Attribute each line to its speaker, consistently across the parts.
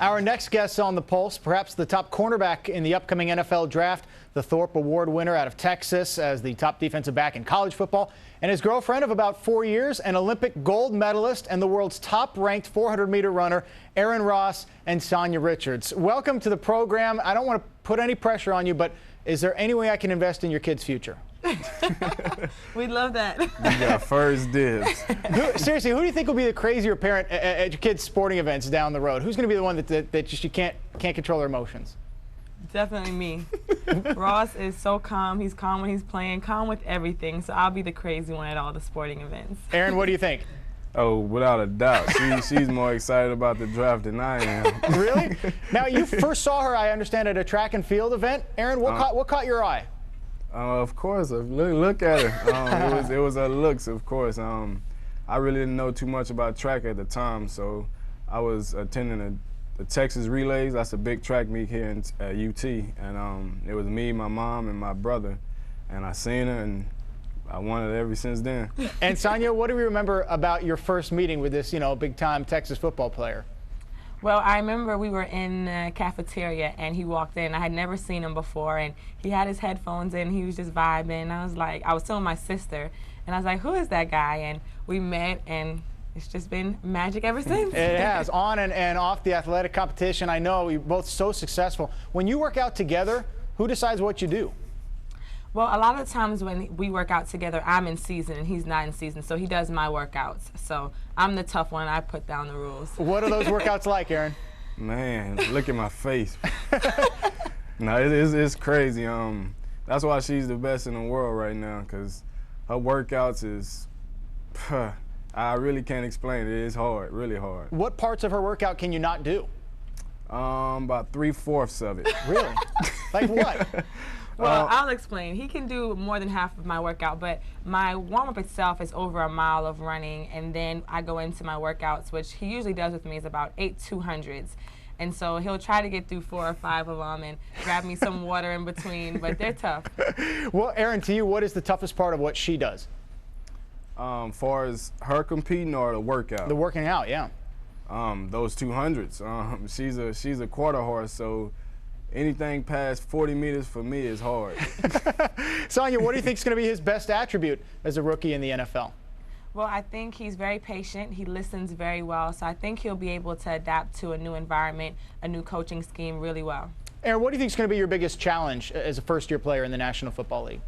Speaker 1: Our next guest on the pulse, perhaps the top cornerback in the upcoming NFL draft, the Thorpe Award winner out of Texas as the top defensive back in college football, and his girlfriend of about 4 years, an Olympic gold medalist and the world's top-ranked 400-meter runner, Aaron Ross and Sonya Richards. Welcome to the program. I don't want to put any pressure on you, but is there any way I can invest in your kid's future?
Speaker 2: We'd love that.
Speaker 3: You got first dibs.
Speaker 1: Seriously, who do you think will be the crazier parent at your kids' sporting events down the road? Who's going to be the one that just you can't control their emotions?
Speaker 2: Definitely me. Ross is so calm. He's calm when he's playing, calm with everything. So I'll be the crazy one at all the sporting events.
Speaker 1: Aaron, what do you think?
Speaker 3: Oh, without a doubt. She's more excited about the draft than I am.
Speaker 1: Really? Now, you first saw her, I understand, at a track and field event. Aaron, what caught your eye?
Speaker 3: Of course, look at her. It was her looks, of course. I really didn't know too much about track at the time, so I was attending the Texas Relays. That's a big track meet here at UT, and it was me, my mom, and my brother, and I seen her, and I wanted it ever since then.
Speaker 1: And Sonya, what do we remember about your first meeting with this, big-time Texas football player?
Speaker 2: Well, I remember we were in the cafeteria and he walked in. I had never seen him before, and he had his headphones in. He was just vibing. I was telling my sister, and I was like, who is that guy? And we met, and it's just been magic ever since.
Speaker 1: It has, on and off the athletic competition. I know you're both so successful. When you work out together, who decides what you do?
Speaker 2: Well, a lot of times when we work out together, I'm in season and he's not in season, so he does my workouts. So I'm the tough one. I put down the rules.
Speaker 1: What are those workouts like, Aaron?
Speaker 3: Man, look at my face. No, it's crazy. That's why she's the best in the world right now, because her workouts is, I really can't explain it. It's hard, really hard.
Speaker 1: What parts of her workout can you not do?
Speaker 3: About 3/4 of it.
Speaker 1: Really? Like what?
Speaker 2: Well, I'll explain. He can do more than half of my workout, but my warm-up itself is over a mile of running, and then I go into my workouts, which he usually does with me is about 8 200s. And so he'll try to get through 4 or 5 of them and grab me some water in between, but they're tough.
Speaker 1: Well, Aaron, to you, what is the toughest part of what she does?
Speaker 3: Far as her competing or the workout?
Speaker 1: The working out, yeah.
Speaker 3: Those 200s. She's a quarter horse, so anything past 40 meters for me is hard.
Speaker 1: Sonya, what do you think is going to be his best attribute as a rookie in the NFL?
Speaker 2: Well, I think he's very patient. He listens very well. So I think he'll be able to adapt to a new environment, a new coaching scheme really well.
Speaker 1: Aaron, what do you think is going to be your biggest challenge as a first-year player in the National Football League?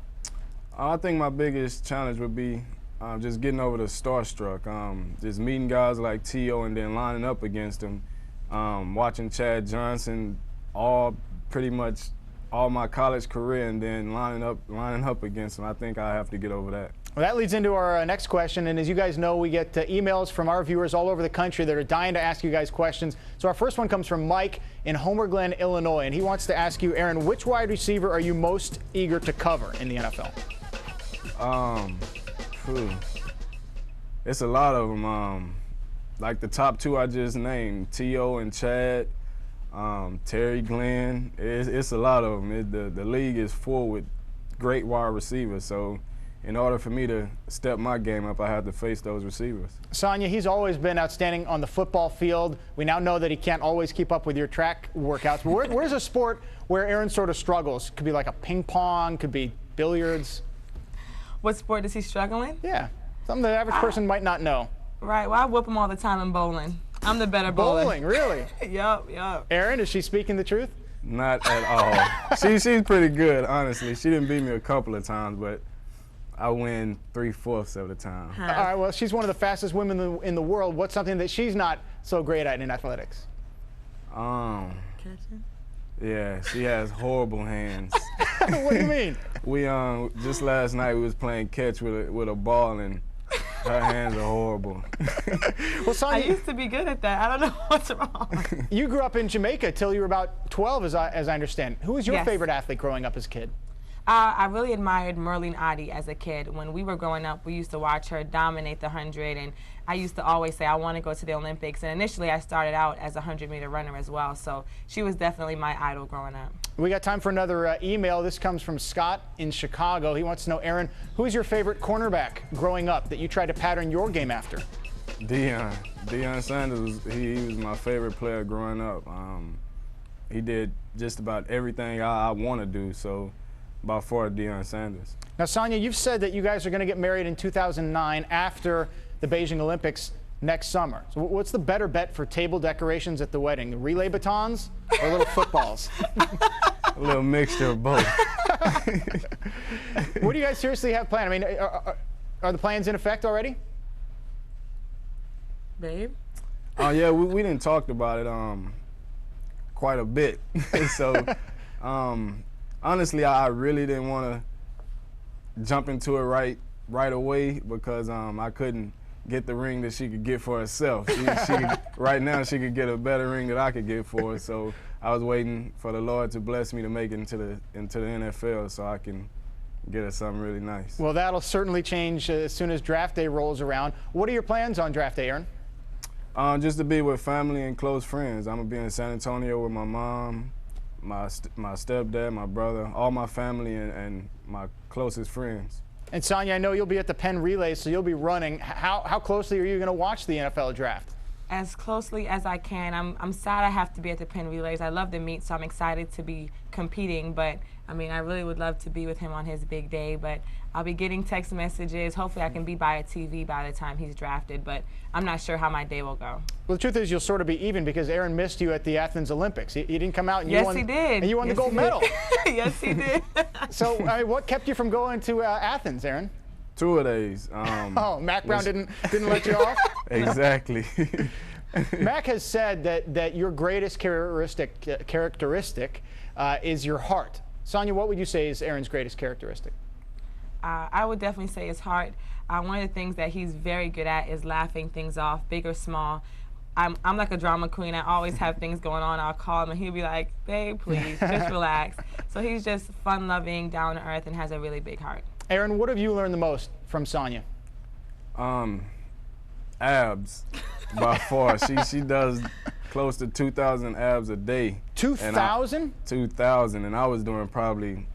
Speaker 3: I think my biggest challenge would be just getting over the starstruck. Just meeting guys like T.O. and then lining up against them. Watching Chad Johnson pretty much all my college career, and then lining up against him. I think I have to get over that.
Speaker 1: Well, that leads into our next question, and as you guys know, we get emails from our viewers all over the country that are dying to ask you guys questions. So our first one comes from Mike in Homer Glen, Illinois, and he wants to ask you, Aaron, which wide receiver are you most eager to cover in the NFL?
Speaker 3: It's a lot of them. Like the top 2 I just named, T.O. and Chad. Terry Glenn, it's a lot of them. The league is full with great wide receivers, so in order for me to step my game up, I have to face those receivers.
Speaker 1: Sonya, he's always been outstanding on the football field. We now know that he can't always keep up with your track workouts. But where's a sport where Aaron sort of struggles? Could be like a ping pong, could be billiards.
Speaker 2: What sport is he struggling?
Speaker 1: Yeah, something the average person might not know.
Speaker 2: Right, well, I whoop him all the time in bowling. I'm the better bowler.
Speaker 1: Bowling, really?
Speaker 2: Yup.
Speaker 1: Aaron, is she speaking the truth?
Speaker 3: Not at all. She's pretty good, honestly. She didn't beat me a couple of times, but I win 3/4 of the time.
Speaker 1: All right, well, she's one of the fastest women in the world. What's something that she's not so great at in athletics?
Speaker 2: Catching?
Speaker 3: Yeah, she has horrible hands.
Speaker 1: What do you mean?
Speaker 3: We just last night we was playing catch with a ball, and her hands are horrible.
Speaker 1: Well, Sonya,
Speaker 2: I used to be good at that. I don't know what's wrong.
Speaker 1: You grew up in Jamaica till you were about 12, as I understand. Who was your
Speaker 2: Yes.
Speaker 1: favorite athlete growing up as a kid?
Speaker 2: I really admired Merlene Ottey as a kid. When we were growing up, we used to watch her dominate the 100, and I used to always say, I want to go to the Olympics. And initially, I started out as a 100-meter runner as well, so she was definitely my idol growing up.
Speaker 1: We got time for another email. This comes from Scott in Chicago. He wants to know, Aaron, who is your favorite cornerback growing up that you tried to pattern your game after?
Speaker 3: Deion Sanders, he was my favorite player growing up. He did just about everything I want to do, so by far Deion Sanders.
Speaker 1: Now, Sonya, you've said that you guys are going to get married in 2009 after the Beijing Olympics next summer. So what's the better bet for table decorations at the wedding, the relay batons or little footballs?
Speaker 3: A little mixture of both.
Speaker 1: What do you guys seriously have planned? I mean, are the plans in effect already?
Speaker 2: Babe?
Speaker 3: Oh, yeah, we didn't talk about it quite a bit. So, honestly, I really didn't want to jump into it right away because I couldn't get the ring that she could get for herself. Right now, she could get a better ring that I could get for her. So I was waiting for the Lord to bless me to make it into the NFL so I can get her something really nice.
Speaker 1: Well, that'll certainly change as soon as draft day rolls around. What are your plans on draft day, Aaron?
Speaker 3: Just to be with family and close friends. I'm going to be in San Antonio with my mom, my stepdad, my brother, all my family and my closest friends.
Speaker 1: And Sonya, I know you'll be at the Penn Relays, so you'll be running. How closely are you going to watch the NFL draft?
Speaker 2: As closely as I can. I'm sad I have to be at the Penn Relays. I love the meet, so I'm excited to be competing. But I mean, I really would love to be with him on his big day. But I'll be getting text messages. Hopefully, I can be by a TV by the time he's drafted. But I'm not sure how my day will go.
Speaker 1: Well, the truth is, you'll sort of be even because Aaron missed you at the Athens Olympics. He didn't come out, and
Speaker 2: yes,
Speaker 1: you won.
Speaker 2: He did.
Speaker 1: And you won the gold medal.
Speaker 2: Yes, he did.
Speaker 1: So, I mean, what kept you from going to Athens, Aaron?
Speaker 3: 2 of days.
Speaker 1: Oh, Mac Brown didn't let you off?
Speaker 3: Exactly.
Speaker 1: Mac has said that your greatest characteristic is your heart. Sonya, what would you say is Aaron's greatest characteristic?
Speaker 2: I would definitely say his heart. One of the things that he's very good at is laughing things off, big or small. I'm like a drama queen. I always have things going on. I'll call him and he'll be like, babe, please, just relax. So he's just fun-loving, down-to-earth, and has a really big heart.
Speaker 1: Aaron, what have you learned the most from Sonya?
Speaker 3: Abs, by far. She does close to 2,000 abs a day.
Speaker 1: 2,000?
Speaker 3: 2,000, and I was doing probably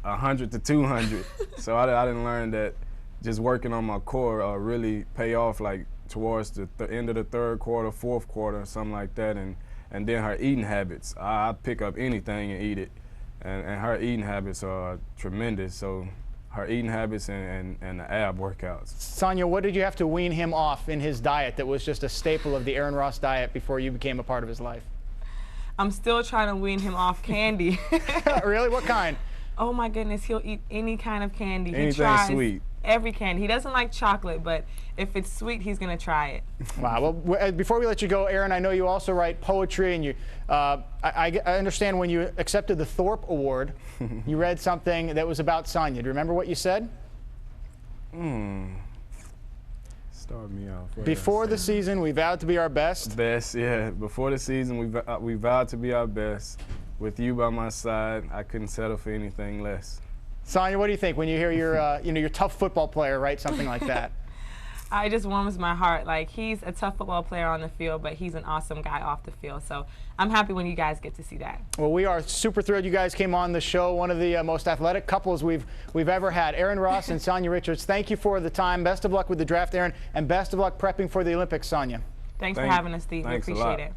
Speaker 3: 100 to 200. So I didn't learn that just working on my core really pay off like towards the end of the third quarter, fourth quarter, something like that. And then her eating habits. I pick up anything and eat it. And her eating habits are tremendous. So her eating habits and the ab workouts.
Speaker 1: Sonya, what did you have to wean him off in his diet that was just a staple of the Aaron Ross diet before you became a part of his life?
Speaker 2: I'm still trying to wean him off candy.
Speaker 1: Really? What kind?
Speaker 2: Oh my goodness, he'll eat any kind of candy.
Speaker 3: Anything
Speaker 2: he tries
Speaker 3: sweet.
Speaker 2: Every candy. He doesn't like chocolate, but if it's sweet, he's going to try it.
Speaker 1: Wow. Well, before we let you go, Aaron, I know you also write poetry, and I understand when you accepted the Thorpe Award, you read something that was about Sonya. Do you remember what you said?
Speaker 3: Start me off.
Speaker 1: Before the season, we vowed to be our best.
Speaker 3: Best, yeah. Before the season, we vowed to be our best. With you by my side, I couldn't settle for anything less.
Speaker 1: Sonya, what do you think when you hear your tough football player write something like that?
Speaker 2: It just warms my heart. Like, he's a tough football player on the field, but he's an awesome guy off the field. So I'm happy when you guys get to see that.
Speaker 1: Well, we are super thrilled you guys came on the show. One of the most athletic couples we've ever had. Aaron Ross and Sonya Richards, thank you for the time. Best of luck with the draft, Aaron, and best of luck prepping for the Olympics, Sonya.
Speaker 2: Thanks for having us, Steve. We appreciate it.